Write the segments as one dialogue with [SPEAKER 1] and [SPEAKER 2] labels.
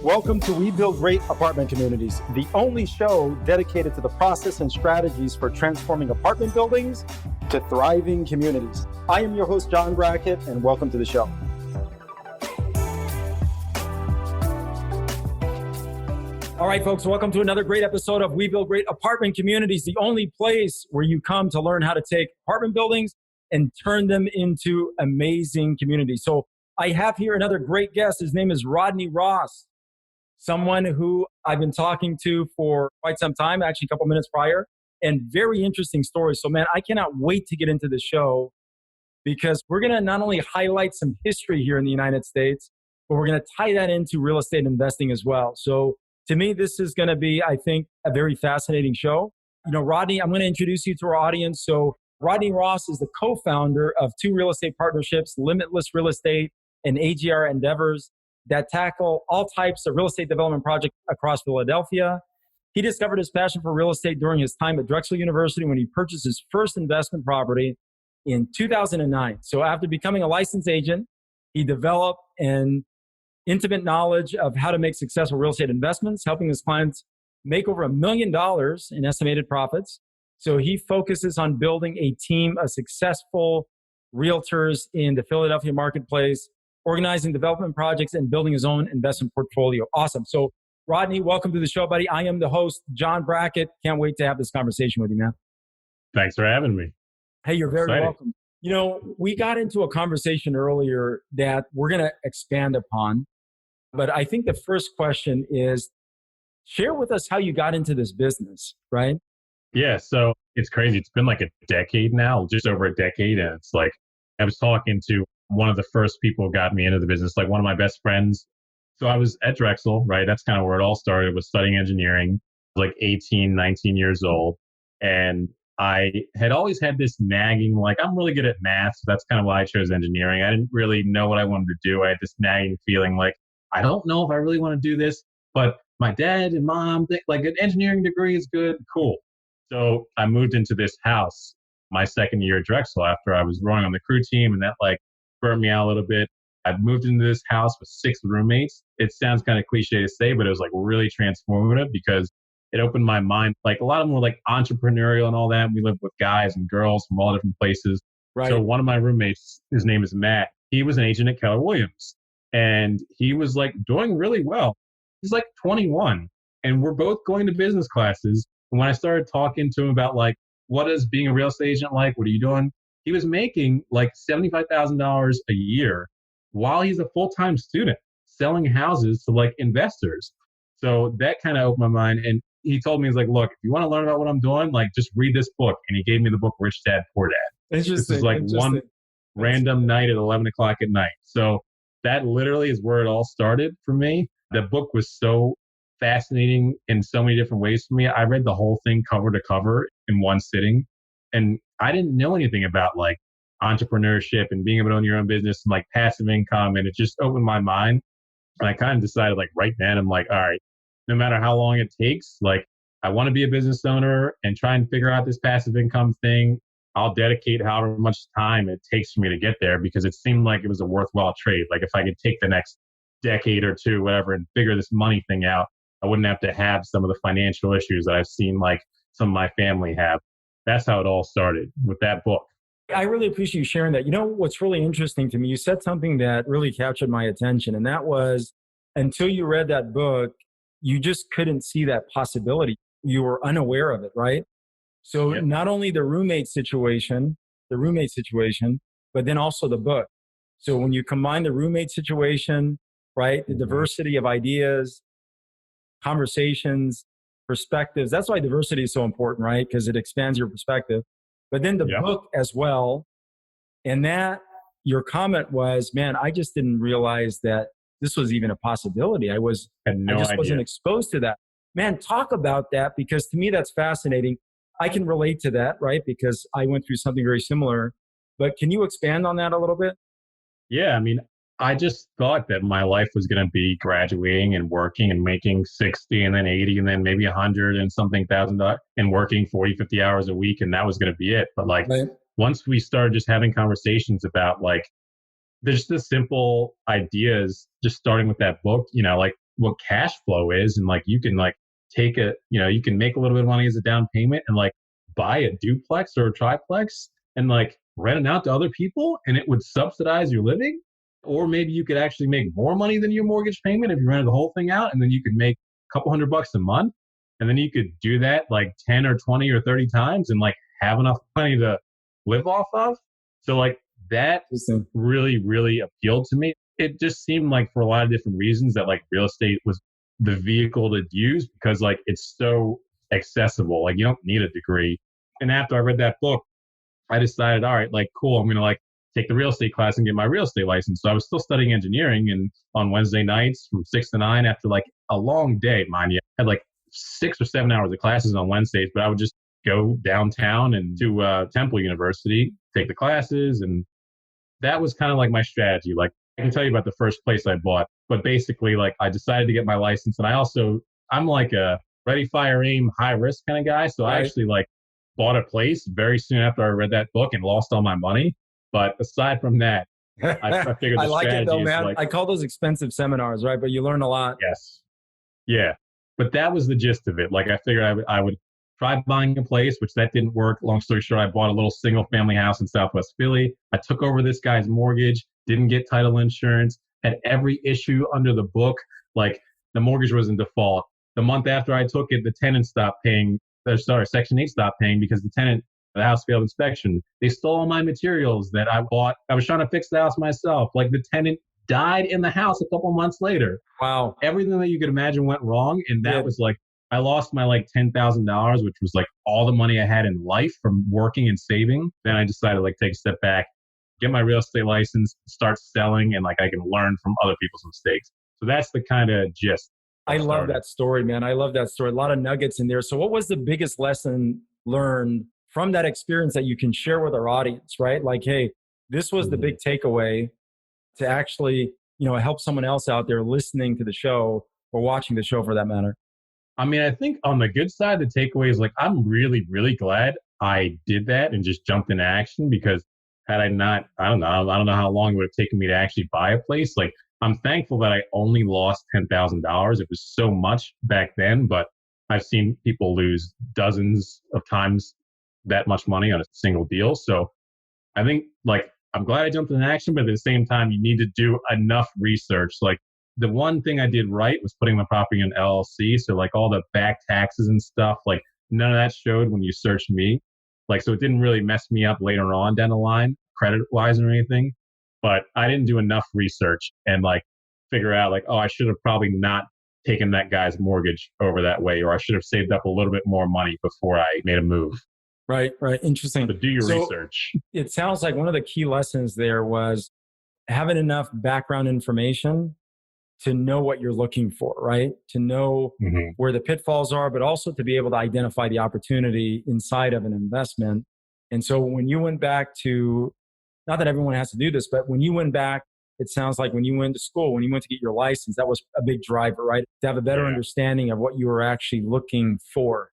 [SPEAKER 1] Welcome to We Build Great Apartment Communities, the only show dedicated to the process and strategies for transforming apartment buildings to thriving communities. I am your host, John Brackett, and welcome to the show. All right, folks, welcome to another great episode of We Build Great Apartment Communities, the only place where you come to learn how to take apartment buildings and turn them into amazing communities. So I have here another great guest. His name is Rodney Ross, someone who I've been talking to for quite some time, actually a couple minutes prior, and very interesting story. So man, I cannot wait to get into the show because we're going to not only highlight some history here in the United States, but we're going to tie that into real estate investing as well. So to me, this is going to be, I think, a very fascinating show. You know, Rodney, I'm going to introduce you to our audience. So Rodney Ross is the co-founder of two real estate partnerships, Limitless Real Estate and AGR Endeavors, that tackle all types of real estate development projects across Philadelphia. He discovered his passion for real estate during his time at Drexel University when he purchased his first investment property in 2009. So after becoming a licensed agent, he developed an intimate knowledge of how to make successful real estate investments, helping his clients make over $1 million in estimated profits. So he focuses on building a team of successful realtors in the Philadelphia marketplace, organizing development projects, and building his own investment portfolio. Awesome. So Rodney, welcome to the show, buddy. I am the host, John Brackett. Can't wait to have this conversation with you, man.
[SPEAKER 2] Thanks for having me.
[SPEAKER 1] Hey, you're very welcome. You know, we got into a conversation earlier that we're going to expand upon, but I think the first question is, share with us how you got into this business, right?
[SPEAKER 2] Yeah, so it's crazy. It's been like a decade now, just over a decade. And it's like, I was talking to one of the first people who got me into the business, like one of my best friends. So I was at Drexel, right? That's kind of where it all started, was studying engineering, like 18, 19 years old. And I had always had this nagging, like, I'm really good at math. So that's kind of why I chose engineering. I didn't really know what I wanted to do. I had this nagging feeling like, I don't know if I really want to do this, but my dad and mom think like an engineering degree is good. Cool. So I moved into this house my second year at Drexel after I was rowing on the crew team, and that like burnt me out a little bit. I moved into this house with 6 roommates. It sounds kind of cliche to say, but it was like really transformative because it opened my mind. Like a lot of them were like entrepreneurial and all that. We lived with guys and girls from all different places. Right. So one of my roommates, his name is Matt. He was an agent at Keller Williams, and he was like doing really well. He's like 21, and we're both going to business classes. And when I started talking to him about like, what is being a real estate agent like? What are you doing? He was making like $75,000 a year while he's a full-time student selling houses to like investors. So that kind of opened my mind. And he told me, he's like, look, if you want to learn about what I'm doing, like just read this book. And he gave me the book, Rich Dad, Poor Dad. This is like one random night at 11 o'clock at night. So that literally is where it all started for me. The book was so fascinating in so many different ways for me. I read the whole thing cover to cover in one sitting. And I didn't know anything about like entrepreneurship and being able to own your own business and like passive income. And it just opened my mind. And I kind of decided like right then, I'm like, all right, no matter how long it takes, like I want to be a business owner and try and figure out this passive income thing. I'll dedicate however much time it takes for me to get there because it seemed like it was a worthwhile trade. Like if I could take the next decade or two, whatever, and figure this money thing out, I wouldn't have to have some of the financial issues that I've seen like some of my family have. That's how it all started with that book.
[SPEAKER 1] I really appreciate you sharing that. You know, what's really interesting to me, you said something that really captured my attention. And that was, until you read that book, you just couldn't see that possibility. You were unaware of it, right? So not only the roommate situation, but then also the book. So when you combine the roommate situation, right, the diversity of ideas, conversations, perspectives. That's why diversity is so important, right? Because it expands your perspective. But then the book as well. And that your comment was, man, I just didn't realize that this was even a possibility. I just wasn't exposed to that. Man, talk about that, because to me, that's fascinating. I can relate to that, right? Because I went through something very similar. But can you expand on that a little bit?
[SPEAKER 2] Yeah, I mean, I just thought that my life was going to be graduating and working and making 60 and then 80 and then maybe 100 and something $1,000 and working 40, 50 hours a week. And that was going to be it. But like, once we started just having conversations about like, there's just the simple ideas, just starting with that book, you know, like what cash flow is. And like, you can like take a, you can make a little bit of money as a down payment and like buy a duplex or a triplex and like rent it out to other people and it would subsidize your living. Or maybe you could actually make more money than your mortgage payment if you rented the whole thing out, and then you could make a couple $100 a month. And then you could do that like 10 or 20 or 30 times and like have enough money to live off of. So like that really, really appealed to me. It just seemed like for a lot of different reasons that like real estate was the vehicle to use because like it's so accessible. Like you don't need a degree. And after I read that book, I decided, all right, like cool, I'm going to like take the real estate class and get my real estate license. So I was still studying engineering and on Wednesday nights from 6 to 9 after like a long day, mind you, I had like 6 or 7 hours of classes on Wednesdays, but I would just go downtown and to Temple University, take the classes. And that was kind of like my strategy. Like I can tell you about the first place I bought, but basically like I decided to get my license. And I'm like a ready, fire, aim, high risk kind of guy. So I actually like bought a place very soon after I read that book and lost all my money. But aside from that, I figured
[SPEAKER 1] I like it though, man.
[SPEAKER 2] like,
[SPEAKER 1] I call those expensive seminars, right? But you learn a lot.
[SPEAKER 2] Yes. Yeah. But that was the gist of it. Like I figured I would try buying a place, which that didn't work. Long story short, I bought a little single family house in Southwest Philly. I took over this guy's mortgage, didn't get title insurance, had every issue under the book. Like the mortgage was in default. The month after I took it, the tenant stopped paying. Section 8 stopped paying because the house failed inspection. They stole all my materials that I bought. I was trying to fix the house myself. Like the tenant died in the house a couple months later.
[SPEAKER 1] Wow.
[SPEAKER 2] Everything that you could imagine went wrong. And that was like, I lost my like $10,000, which was like all the money I had in life from working and saving. Then I decided to like take a step back, get my real estate license, start selling, and like I can learn from other people's mistakes. So that's the kind of gist.
[SPEAKER 1] I love that story, man. I love that story. A lot of nuggets in there. So what was the biggest lesson learned from that experience that you can share with our audience, right? Like, hey, this was the big takeaway to actually, help someone else out there listening to the show or watching the show for that matter.
[SPEAKER 2] I mean, I think on the good side, the takeaway is like, I'm really, really glad I did that and just jumped into action because had I not, I don't know how long it would have taken me to actually buy a place. Like, I'm thankful that I only lost $10,000. It was so much back then, but I've seen people lose dozens of times that much money on a single deal. So I think like, I'm glad I jumped into action, but at the same time, you need to do enough research. Like the one thing I did right was putting my property in LLC. So like all the back taxes and stuff, like none of that showed when you searched me. Like, so it didn't really mess me up later on down the line, credit wise or anything. But I didn't do enough research and like figure out like, oh, I should have probably not taken that guy's mortgage over that way, or I should have saved up a little bit more money before I made a move.
[SPEAKER 1] Right. Interesting.
[SPEAKER 2] But do your research.
[SPEAKER 1] It sounds like one of the key lessons there was having enough background information to know what you're looking for, right? To know where the pitfalls are, but also to be able to identify the opportunity inside of an investment. And so when you went back to, not that everyone has to do this, but when you went back, it sounds like when you went to school, when you went to get your license, that was a big driver, right? To have a better understanding of what you were actually looking for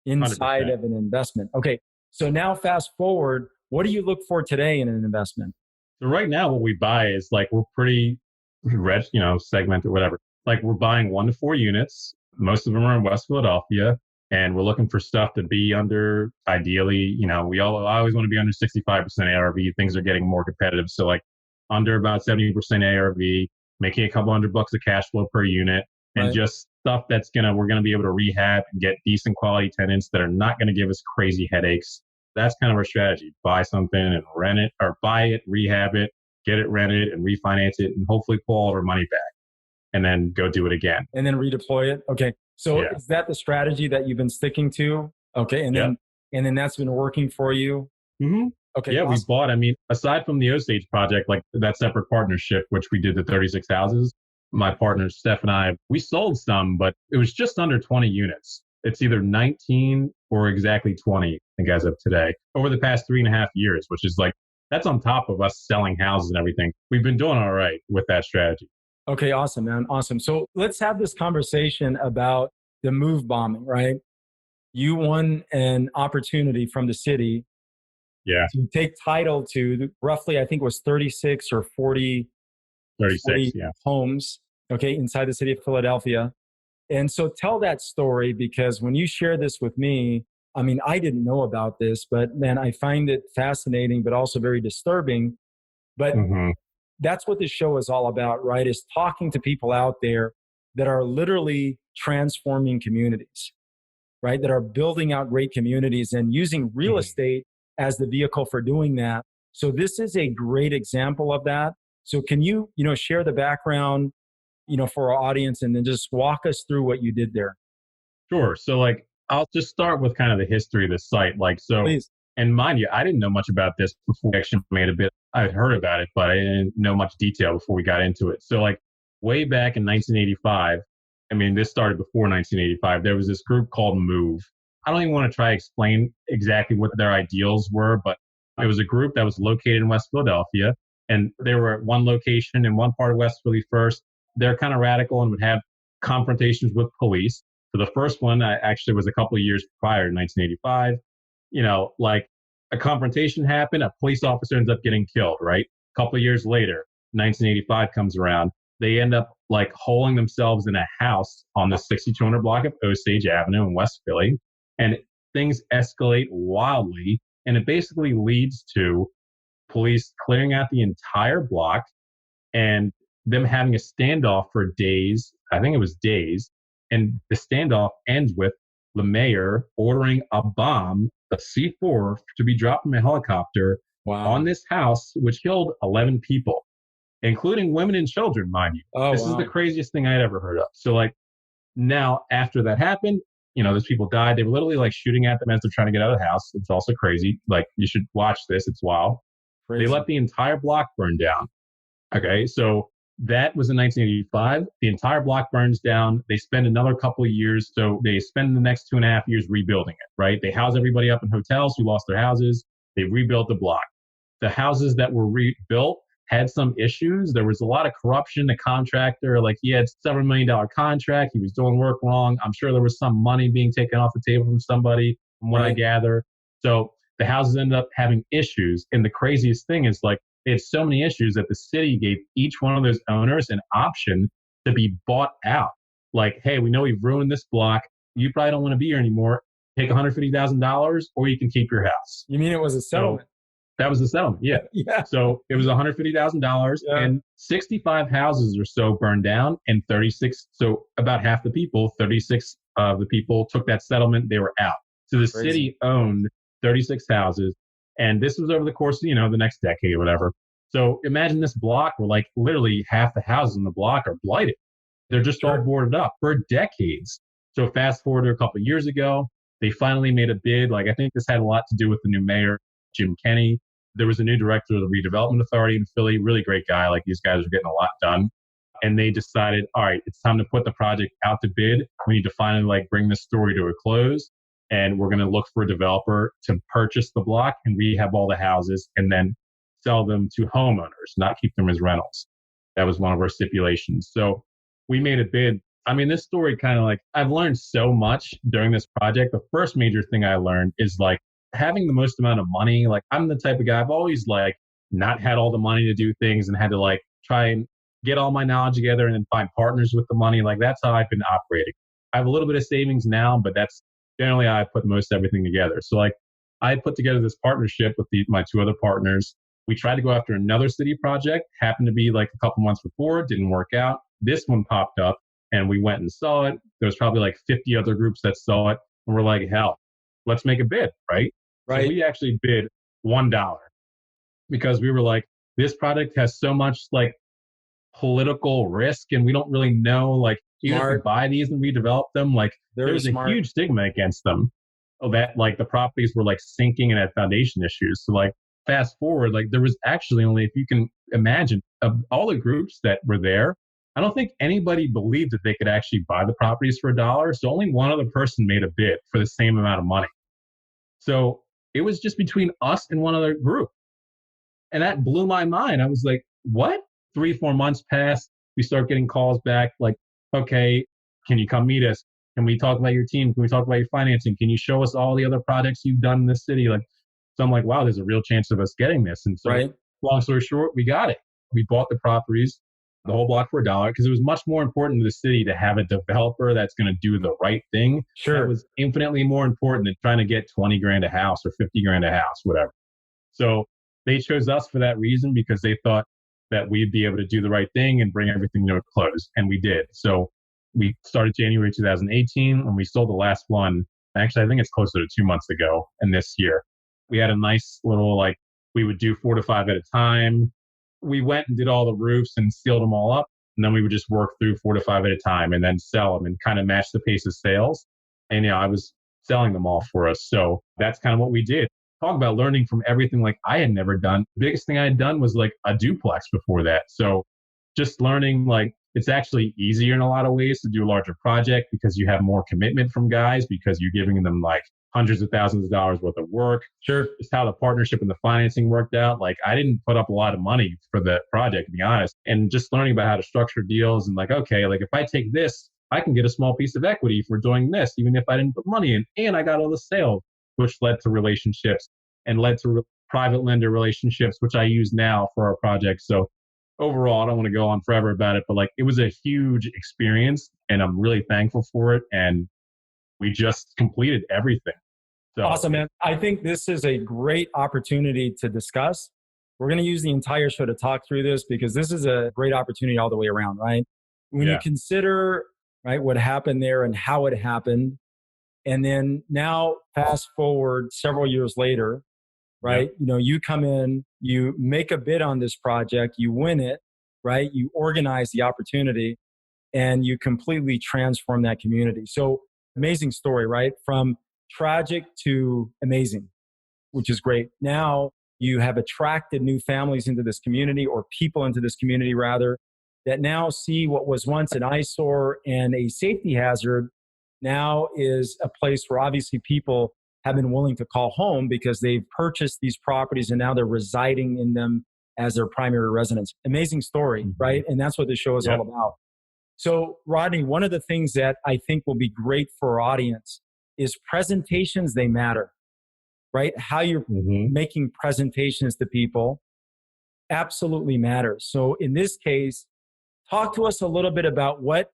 [SPEAKER 1] inside 100%. Of an investment. Okay. So now fast forward, what do you look for today in an investment?
[SPEAKER 2] So right now what we buy is like, we're pretty segmented, whatever. Like we're buying 1 to 4 units. Most of them are in West Philadelphia. And we're looking for stuff to be under, ideally, I always want to be under 65% ARV. Things are getting more competitive. So like under about 70% ARV, making a couple $100 of cash flow per unit, and just stuff we're going to be able to rehab and get decent quality tenants that are not going to give us crazy headaches. That's kind of our strategy. Buy something and rent it, or buy it, rehab it, get it rented and refinance it, and hopefully pull all of our money back and then go do it again.
[SPEAKER 1] And then redeploy it. Okay. So is that the strategy that you've been sticking to? Okay. And then that's been working for you?
[SPEAKER 2] Mm-hmm.
[SPEAKER 1] Okay.
[SPEAKER 2] Yeah, awesome. Aside from the Osage project, like that separate partnership, which we did the 36 houses, my partner, Steph, and I, we sold some, but it was just under 20 units. It's either 19 or exactly 20, I think, as of today, over the past 3.5 years, which is like, that's on top of us selling houses and everything. We've been doing all right with that strategy.
[SPEAKER 1] Okay, awesome, man. Awesome. So let's have this conversation about the move bombing, right? You won an opportunity from the city to take title to roughly, I think it was 36 or 40,
[SPEAKER 2] 36,
[SPEAKER 1] 40 homes okay, inside the city of Philadelphia. And so tell that story, because when you share this with me, I mean, I didn't know about this, but man, I find it fascinating, but also very disturbing. But
[SPEAKER 2] Hmm.
[SPEAKER 1] that's what this show is all about, right? Is talking to people out there that are literally transforming communities, right? That are building out great communities and using real
[SPEAKER 2] Hmm.
[SPEAKER 1] estate as the vehicle for doing that. So this is a great example of that. So can you, share the background, for our audience, and then just walk us through what you did there,
[SPEAKER 2] Sure. So like I'll just start with kind of the history of the site. Like so,
[SPEAKER 1] please?
[SPEAKER 2] and mind you, I didn't know much about this before we actually made a bit. I had heard about it, but I didn't know much detail before we got into it. So like way back in 1985, I mean, this started before 1985. There was this group called Move. I don't even want to try to explain exactly what their ideals were, but it was a group that was located in West Philadelphia, and they were at one location in one part of West Philly first. They're kind of radical and would have confrontations with police. So the first one actually was a couple of years prior, 1985. Like a confrontation happened, a police officer ends up getting killed, right? A couple of years later, 1985 comes around. They end up like holing themselves in a house on the 6200 block of Osage Avenue in West Philly. And things escalate wildly. And it basically leads to police clearing out the entire block and them having a standoff for days. I think it was days. And the standoff ends with the mayor ordering a bomb, a C4, to be dropped from a helicopter on
[SPEAKER 1] Wow.
[SPEAKER 2] this house, which killed 11 people, including women and children, mind you.
[SPEAKER 1] Oh,
[SPEAKER 2] This is the
[SPEAKER 1] wow.
[SPEAKER 2] craziest thing I'd ever heard of. So, like, now after that happened, those people died. They were literally like shooting at them as they're trying to get out of the house. It's also crazy. Like, you should watch this. It's wild. They
[SPEAKER 1] Crazy.
[SPEAKER 2] let the entire block burn down. Okay, so that was in 1985. The entire block burns down. They spend another couple of years. So they spend the next 2.5 years rebuilding it, right? They house everybody up in hotels who lost their houses. They rebuilt the block. The houses that were rebuilt had some issues. There was a lot of corruption. The contractor, like he had several $1 million contract. He was doing work wrong. I'm sure there was some money being taken off the table from somebody, from what I
[SPEAKER 1] Right.
[SPEAKER 2] gather. So the houses ended up having issues. And the craziest thing is like, they had so many issues that the city gave each one of those owners an option to be bought out. Like, hey, we know we've ruined this block. You probably don't want to be here anymore. Take $150,000 or you can keep your house.
[SPEAKER 1] You mean it was a
[SPEAKER 2] So
[SPEAKER 1] settlement?
[SPEAKER 2] that was the settlement. Yeah.
[SPEAKER 1] Yeah.
[SPEAKER 2] So it was $150,000
[SPEAKER 1] Yeah.
[SPEAKER 2] and 65 houses or so burned down and 36. So about half the people, 36 of the people took that settlement. They were out. So the
[SPEAKER 1] Crazy.
[SPEAKER 2] city owned 36 houses. And this was over the course of, the next decade or whatever. So imagine this block where like literally half the houses in the block are blighted. They're just all
[SPEAKER 1] Sure.
[SPEAKER 2] boarded up for decades. So fast forward to a couple of years ago, they finally made a bid. Like I think this had a lot to do with the new mayor, Jim Kenney. There was a new director of the Redevelopment Authority in Philly, really great guy. Like these guys are getting a lot done. And they decided, all right, it's time to put the project out to bid. We need to finally like bring this story to a close. And we're going to look for a developer to purchase the block and rehab all the houses and then sell them to homeowners, not keep them as rentals. That was one of our stipulations. So we made a bid. I mean, this story kind of like, I've learned so much during this project. The first major thing I learned is like having the most amount of money. Like, I'm the type of guy, I've always like not had all the money to do things and had to like try and get all my knowledge together and then find partners with the money. Like, that's how I've been operating. I have a little bit of savings now, but that's generally how I put most everything together. So, like, I put together this partnership with my two other partners. We tried to go after another city project, happened to be like a couple months before, didn't work out. This one popped up and we went and saw it. There was probably like 50 other groups that saw it. And we're like, hell, let's make a bid, right? So
[SPEAKER 1] Right.
[SPEAKER 2] we actually bid $1 because we were like, this product has so much like political risk and we don't really know, like, even if we
[SPEAKER 1] Smart.
[SPEAKER 2] buy these and redevelop them, like
[SPEAKER 1] Very
[SPEAKER 2] there's a
[SPEAKER 1] smart.
[SPEAKER 2] huge stigma against them. That like the properties were like sinking and had foundation issues. So like fast forward, like there was actually only, if you can imagine, of all the groups that were there, I don't think anybody believed that they could actually buy the properties for $1. So only one other person made a bid for the same amount of money. So it was just between us and one other group. And that blew my mind. I was like, what? 3, 4 months passed. We start getting calls back like, okay, can you come meet us? Can we talk about your team? Can we talk about your financing? Can you show us all the other projects you've done in this city? Like, so I'm like, wow, there's a real chance of us getting this. And so,
[SPEAKER 1] Right.
[SPEAKER 2] long story short, we got it. We bought the properties. the whole block for a dollar because it was much more important to the city to have a developer that's going to do the right thing. That
[SPEAKER 1] Sure.
[SPEAKER 2] was infinitely more important than trying to get 20 grand a house or 50 grand a house, whatever. So they chose us for that reason because they thought that we'd be able to do the right thing and bring everything to a close. And we did. So we started January 2018 and we sold the last one. Actually, I think it's closer to 2 months ago and this year. We had a nice little, like, we would do 4 to 5 at a time. We went and did all the roofs and sealed them all up. And then we would just work through 4 to 5 at a time and then sell them and kind of match the pace of sales. And, I was selling them all for us. So that's kind of what we did. Talk about learning from everything like I had never done. The biggest thing I had done was like a duplex before that. So just learning like it's actually easier in a lot of ways to do a larger project because you have more commitment from guys because you're giving them like hundreds of thousands of dollars worth of work.
[SPEAKER 1] Sure.
[SPEAKER 2] Just how the partnership and the financing worked out. Like I didn't put up a lot of money for the project, to be honest. And just learning about how to structure deals and like, okay, like if I take this, I can get a small piece of equity for doing this, even if I didn't put money in. And I got all the sales, which led to relationships and led to private lender relationships, which I use now for our projects. So overall, I don't want to go on forever about it, but like it was a huge experience and I'm really thankful for it. And we just completed everything. So
[SPEAKER 1] Awesome, man. I think this is a great opportunity to discuss. We're going to use the entire show to talk through this because this is a great opportunity all the way around, right? When you consider, right, what happened there and how it happened, and then now fast forward several years later, right? You come in, you make a bid on this project, you win it, right? You organize the opportunity and you completely transform that community. So amazing story, right? From tragic to amazing, which is great. Now you have attracted new families into this community or people into this community rather that now see what was once an eyesore and a safety hazard now is a place where obviously people have been willing to call home because they've purchased these properties and now they're residing in them as their primary residence. Amazing story, right? And that's what this show is all about. So, Rodney, one of the things that I think will be great for our audience is presentations, they matter, right? How you're making presentations to people absolutely matters. So in this case, talk to us a little bit about what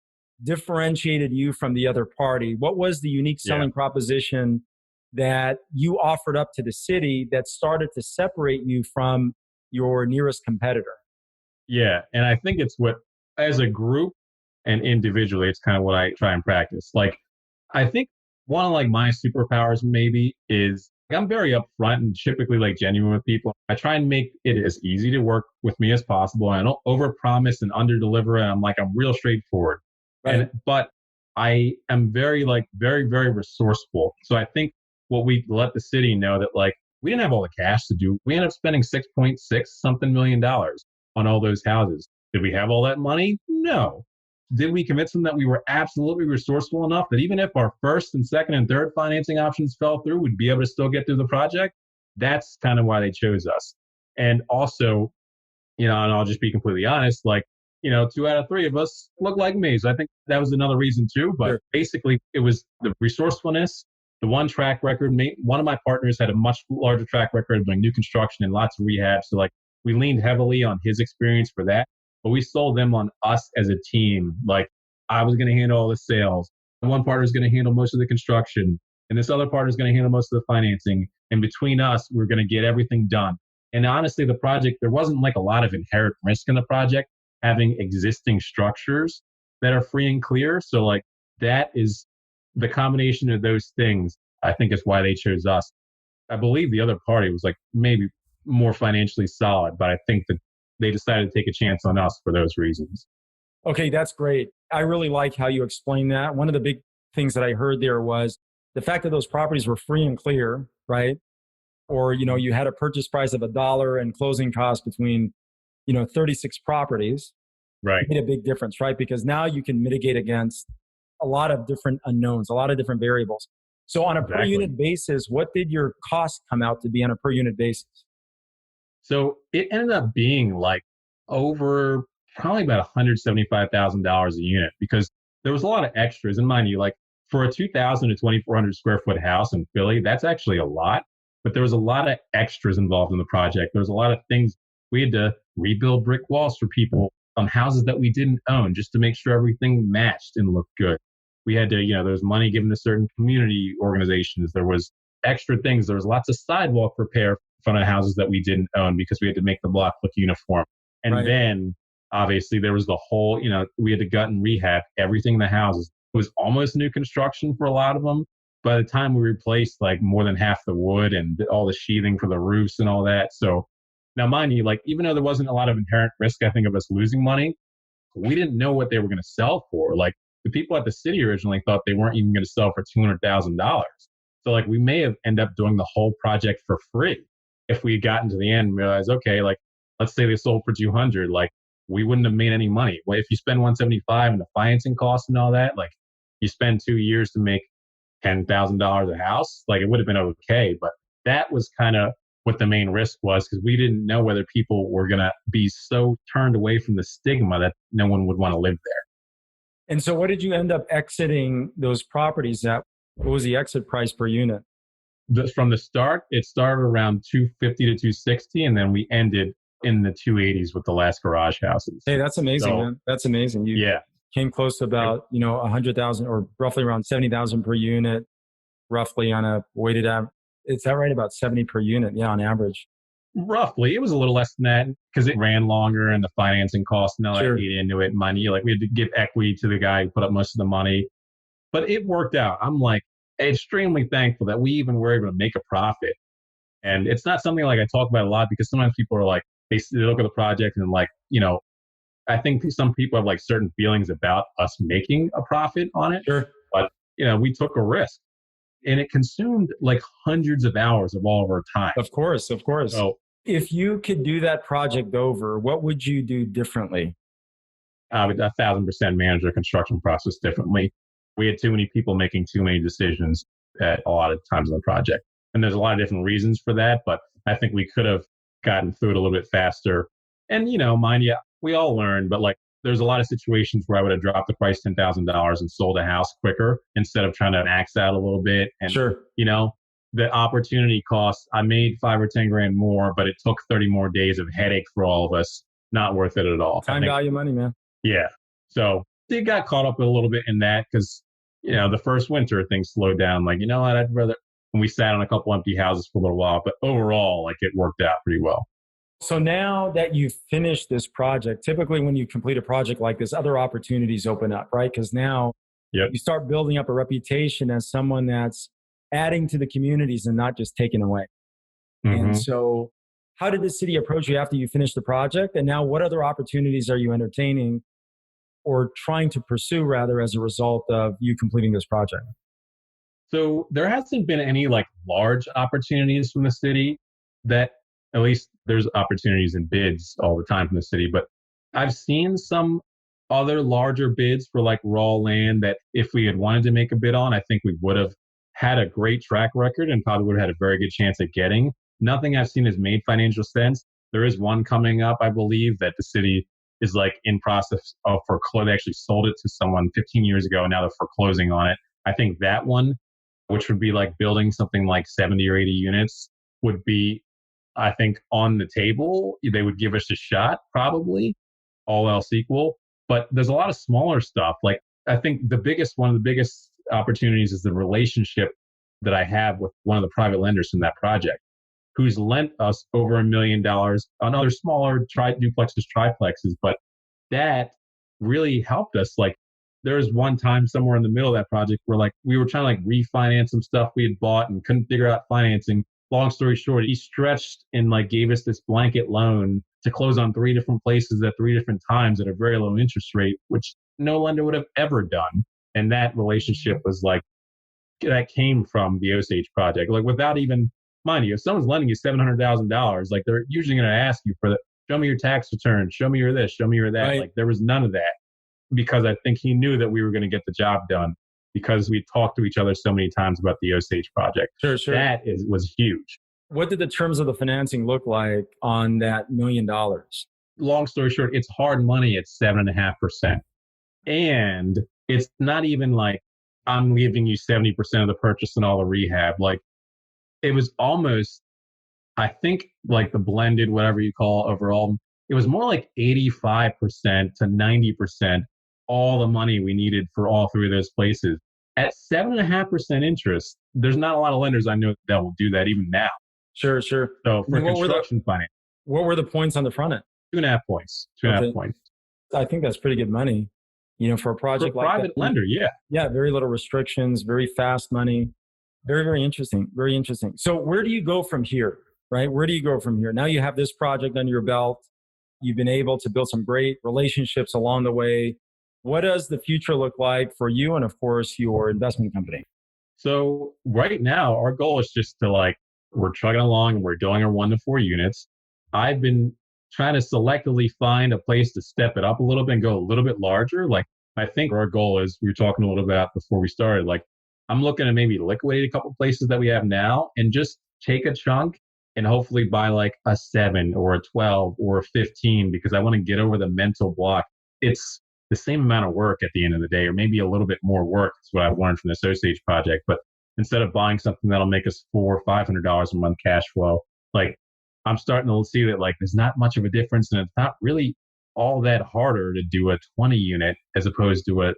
[SPEAKER 1] differentiated you from the other party. What was the unique selling proposition that you offered up to the city that started to separate you from your nearest competitor?
[SPEAKER 2] Yeah. And I think it's what, as a group and individually, it's kind of what I try and practice. Like, I think one of like my superpowers maybe is like, I'm very upfront and typically like genuine with people. I try and make it as easy to work with me as possible. And I don't overpromise and underdeliver. And I'm real straightforward.
[SPEAKER 1] Right.
[SPEAKER 2] But I am very very resourceful. So I think what we let the city know that like we didn't have all the cash to do. We ended up spending $6.6 million on all those houses. Did we have all that money? No. Did we convince them that we were absolutely resourceful enough that even if our first and second and third financing options fell through, we'd be able to still get through the project? That's kind of why they chose us. And also, and I'll just be completely honest, like, 2 out of 3 of us look like me. So I think that was another reason too. But basically, it was the resourcefulness, the one track record. One of my partners had a much larger track record of doing new construction and lots of rehab. So like we leaned heavily on his experience for that. But we sold them on us as a team. Like I was going to handle all the sales. One partner is going to handle most of the construction. And this other partner is going to handle most of the financing. And between us, we're going to get everything done. And honestly, the project, there wasn't like a lot of inherent risk in the project, having existing structures that are free and clear. So like that is the combination of those things, I think is why they chose us. I believe the other party was like maybe more financially solid, but I think that they decided to take a chance on us for those reasons.
[SPEAKER 1] Okay, that's great. I really like how you explained that. One of the big things that I heard there was the fact that those properties were free and clear, right? Or, you had a purchase price of $1 and closing costs between, 36 properties.
[SPEAKER 2] Right.
[SPEAKER 1] Made a big difference, right? Because now you can mitigate against a lot of different unknowns, a lot of different variables. So on a per unit basis, what did your cost come out to be on a per unit basis?
[SPEAKER 2] So it ended up being like over probably about $175,000 a unit because there was a lot of extras. And mind you, like for a 2,000 to 2,400 square foot house in Philly, that's actually a lot. But there was a lot of extras involved in the project. There was a lot of things. We had to rebuild brick walls for people on houses that we didn't own just to make sure everything matched and looked good. We had to, there was money given to certain community organizations. There was extra things. There was lots of sidewalk repair in front of houses that we didn't own because we had to make the block look uniform. And then obviously there was the whole, we had to gut and rehab everything in the houses. It was almost new construction for a lot of them. By the time we replaced like more than half the wood and all the sheathing for the roofs and all that. So now, mind you, like, even though there wasn't a lot of inherent risk, I think, of us losing money, we didn't know what they were going to sell for. Like, the people at the city originally thought they weren't even going to sell for $200,000. So, like, we may have ended up doing the whole project for free if we had gotten to the end and realized, okay, like, let's say they sold for 200, like, we wouldn't have made any money. Well, if you spend 175 and the financing costs and all that, like, you spend 2 years to make $10,000 a house, like, it would have been okay. But that was kind of what the main risk was, because we didn't know whether people were going to be so turned away from the stigma that no one would want to live there.
[SPEAKER 1] And so what did you end up exiting those properties at? What was the exit price per unit?
[SPEAKER 2] From the start, it started around 250 to 260, and then we ended in the 280s with the last garage houses.
[SPEAKER 1] Hey, that's amazing, man. That's amazing. You came close to about, 100,000 or roughly around 70,000 per unit, roughly on a weighted average. Is that right? About 70 per unit, on average.
[SPEAKER 2] Roughly. It was a little less than that because it ran longer and the financing costs and all that ate into it. Money, like, we had to give equity to the guy who put up most of the money. But it worked out. I'm like extremely thankful that we even were able to make a profit. And it's not something like I talk about a lot because sometimes people are like, they look at the project and like, I think some people have like certain feelings about us making a profit on it.
[SPEAKER 1] Sure.
[SPEAKER 2] But, we took a risk. And it consumed like hundreds of hours of all of our time.
[SPEAKER 1] Of course.
[SPEAKER 2] So
[SPEAKER 1] if you could do that project over, what would you do differently?
[SPEAKER 2] I would 1,000% manage the construction process differently. We had too many people making too many decisions at a lot of times on the project. And there's a lot of different reasons for that, but I think we could have gotten through it a little bit faster. And, mind you, we all learn, but like, there's a lot of situations where I would have dropped the price $10,000 and sold a house quicker instead of trying to max out a little bit. And, the opportunity cost, I made 5 or 10 grand more, but it took 30 more days of headache for all of us. Not worth it at all.
[SPEAKER 1] Time value money, man.
[SPEAKER 2] Yeah. So they got caught up a little bit in that because, the first winter things slowed down. Like, what, I'd rather, and we sat on a couple empty houses for a little while, but overall, like, it worked out pretty well.
[SPEAKER 1] So now that you've finished this project, typically when you complete a project like this, other opportunities open up, right? Because now you start building up a reputation as someone that's adding to the communities and not just taking away. Mm-hmm. And so how did the city approach you after you finished the project? And now what other opportunities are you entertaining or trying to pursue rather as a result of you completing this project?
[SPEAKER 2] So there hasn't been any like large opportunities from the city that, at least there's opportunities in bids all the time from the city, but I've seen some other larger bids for like raw land that if we had wanted to make a bid on, I think we would have had a great track record and probably would have had a very good chance at getting. Nothing I've seen has made financial sense. There is one coming up, I believe, that the city is like in process of foreclosure. They actually sold it to someone 15 years ago and now they're foreclosing on it. I think that one, which would be like building something like 70 or 80 units, would be, I think, on the table. They would give us a shot, probably, all else equal. But there's a lot of smaller stuff. Like, I think one of the biggest opportunities is the relationship that I have with one of the private lenders from that project, who's lent us over $1 million on other smaller duplexes, triplexes. But that really helped us. Like, there was one time somewhere in the middle of that project where like we were trying to like refinance some stuff we had bought and couldn't figure out financing. Long story short, he stretched and like gave us this blanket loan to close on 3 different places at 3 different times at a very low interest rate, which no lender would have ever done. And that relationship was like, that came from the Osage project. Like, without even, mind you, if someone's lending you $700,000, like, they're usually going to ask you for show me your tax return, show me your this, show me your that. Right. Like, there was none of that because I think he knew that we were going to get the job done because we talked to each other so many times about the Osage project.
[SPEAKER 1] Sure.
[SPEAKER 2] Was huge.
[SPEAKER 1] What did the terms of the financing look like on that $1 million?
[SPEAKER 2] Long story short, it's hard money at 7.5%. And it's not even like I'm giving you 70% of the purchase and all the rehab. Like, it was almost, I think, like the blended, whatever you call overall, it was more like 85% to 90% all the money we needed for all three of those places. At 7.5% interest, there's not a lot of lenders I know that will do that even now.
[SPEAKER 1] Sure, sure.
[SPEAKER 2] So
[SPEAKER 1] I
[SPEAKER 2] for
[SPEAKER 1] mean,
[SPEAKER 2] construction finance,
[SPEAKER 1] what were the points on the front end?
[SPEAKER 2] 2.5 points, two and a half
[SPEAKER 1] Okay.
[SPEAKER 2] points.
[SPEAKER 1] I think that's pretty good money, for a
[SPEAKER 2] For a
[SPEAKER 1] project like that.
[SPEAKER 2] private lender, yeah.
[SPEAKER 1] Yeah, very little restrictions, very fast money. Very, very interesting. Very interesting. So where do you go from here, right? Where do you go from here? Now you have this project under your belt. You've been able to build some great relationships along the way. What does the future look like for you and, of course, your investment company?
[SPEAKER 2] So right now, our goal is just to we're chugging along and we're doing our 1 to 4 units. I've been trying to selectively find a place to step it up a little bit and go a little bit larger. Like, I think our goal is, we were talking a little bit about before we started, I'm looking to maybe liquidate a couple places that we have now and just take a chunk and hopefully buy like a 7 or a 12 or a 15, because I want to get over the mental block. It's the same amount of work at the end of the day, or maybe a little bit more work. That's what I've learned from this Osage project. But instead of buying something that'll make us $400 or $500 a month cash flow, I'm starting to see that there's not much of a difference, and it's not really all that harder to do a 20 unit as opposed to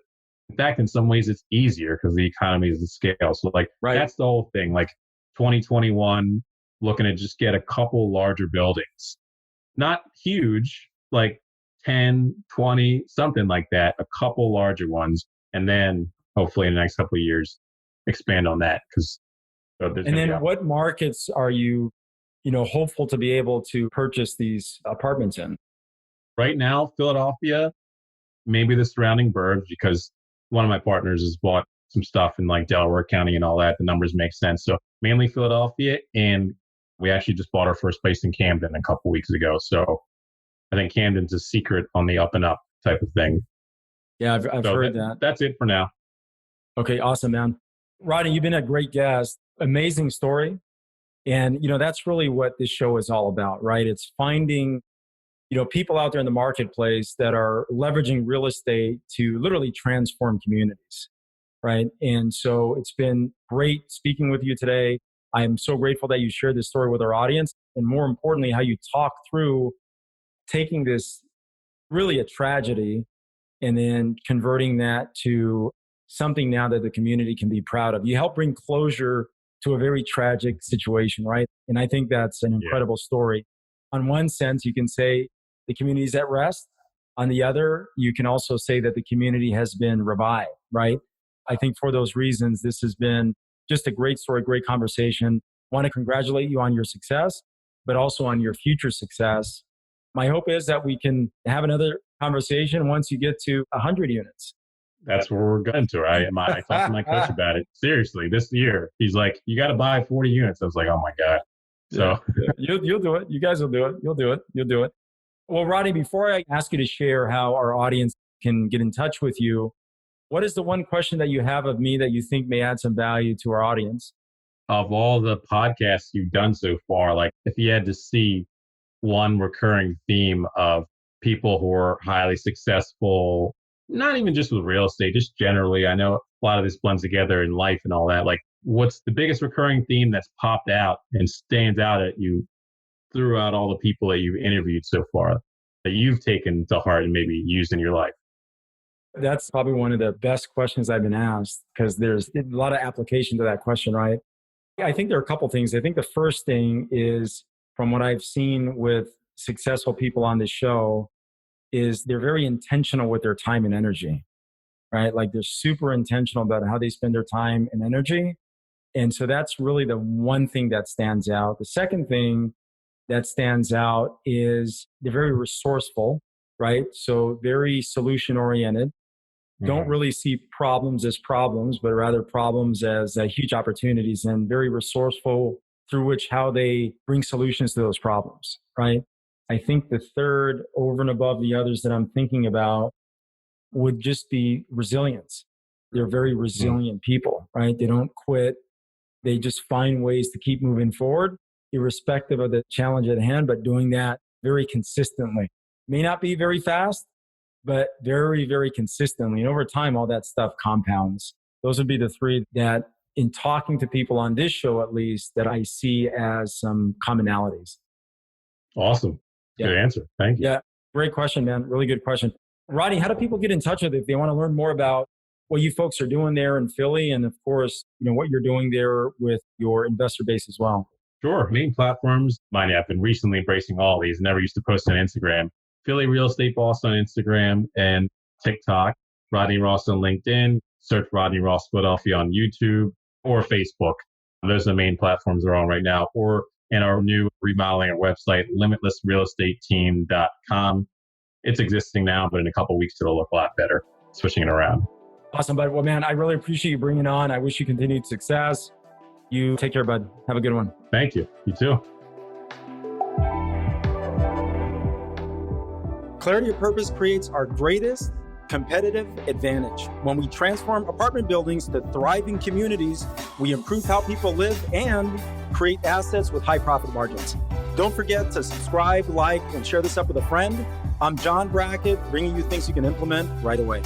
[SPEAKER 2] in fact, in some ways it's easier because the economy is the scale. So
[SPEAKER 1] Right.
[SPEAKER 2] that's the whole thing. 2021, looking to just get a couple larger buildings, not huge, 10, 20, something like that, a couple larger ones. And then hopefully in the next couple of years, expand on that.
[SPEAKER 1] And then what markets are you, hopeful to be able to purchase these apartments in?
[SPEAKER 2] Right now, Philadelphia, maybe the surrounding burbs, because one of my partners has bought some stuff in Delaware County and all that. The numbers make sense. So mainly Philadelphia. And we actually just bought our first place in Camden a couple weeks ago. So I think Camden's a secret on the up and up type of thing.
[SPEAKER 1] Yeah, I've heard that.
[SPEAKER 2] That's it for now.
[SPEAKER 1] Okay, awesome, man. Rodney, you've been a great guest. Amazing story. And, that's really what this show is all about, right? It's finding, people out there in the marketplace that are leveraging real estate to literally transform communities, right? And so it's been great speaking with you today. I am so grateful that you shared this story with our audience. And more importantly, how you talk through taking this really a tragedy and then converting that to something now that the community can be proud of. You help bring closure to a very tragic situation, right? And I think that's an incredible story. On one sense, you can say the community is at rest. On the other, you can also say that the community has been revived, right? I think for those reasons, this has been just a great story, great conversation. Want to congratulate you on your success, but also on your future success. My hope is that we can have another conversation once you get to 100 units.
[SPEAKER 2] That's where we're going to. I talked to my coach about it. Seriously, this year, he's like, you got to buy 40 units. I was like, oh my God. So
[SPEAKER 1] You'll do it. You guys will do it. You'll do it. You'll do it. Well, Rodney, before I ask you to share how our audience can get in touch with you, what is the one question that you have of me that you think may add some value to our audience?
[SPEAKER 2] Of all the podcasts you've done so far, if you had to see one recurring theme of people who are highly successful, not even just with real estate, just generally, I know a lot of this blends together in life and all that. What's the biggest recurring theme that's popped out and stands out at you throughout all the people that you've interviewed so far that you've taken to heart and maybe used in your life?
[SPEAKER 1] That's probably one of the best questions I've been asked, because there's a lot of application to that question, right? I think there are a couple things. I think the first thing is, from what I've seen with successful people on this show, is they're very intentional with their time and energy, right? They're super intentional about how they spend their time and energy. And so that's really the one thing that stands out. The second thing that stands out is they're very resourceful, right? So very solution oriented. Don't really see problems as problems, but rather problems as huge opportunities, and very resourceful through which how they bring solutions to those problems, right? I think the third, over and above the others that I'm thinking about, would just be resilience. They're very resilient people, right? They don't quit. They just find ways to keep moving forward, irrespective of the challenge at hand, but doing that very consistently. May not be very fast, but very, very consistently. And over time, all that stuff compounds. Those would be the three that, in talking to people on this show at least, that I see as some commonalities.
[SPEAKER 2] Awesome. Good answer. Thank you.
[SPEAKER 1] Yeah. Great question, man. Really good question. Rodney, how do people get in touch with you if they want to learn more about what you folks are doing there in Philly, and of course, what you're doing there with your investor base as well?
[SPEAKER 2] Sure. Main platforms. I've been recently embracing all these. Never used to post on Instagram. Philly Real Estate Boss on Instagram and TikTok. Rodney Ross on LinkedIn. Search Rodney Ross Philadelphia on YouTube or Facebook. Those are the main platforms we're on right now. Or in our new remodeling our website, limitlessrealestateteam.com. It's existing now, but in a couple of weeks, it'll look a lot better. Switching it around.
[SPEAKER 1] Awesome, bud. Well, man, I really appreciate you bringing it on. I wish you continued success. You take care, bud. Have a good one.
[SPEAKER 2] Thank you. You too.
[SPEAKER 1] Clarity of purpose creates our greatest competitive advantage. When we transform apartment buildings to thriving communities, we improve how people live and create assets with high profit margins. Don't forget to subscribe, like, and share this up with a friend. I'm John Brackett, bringing you things you can implement right away.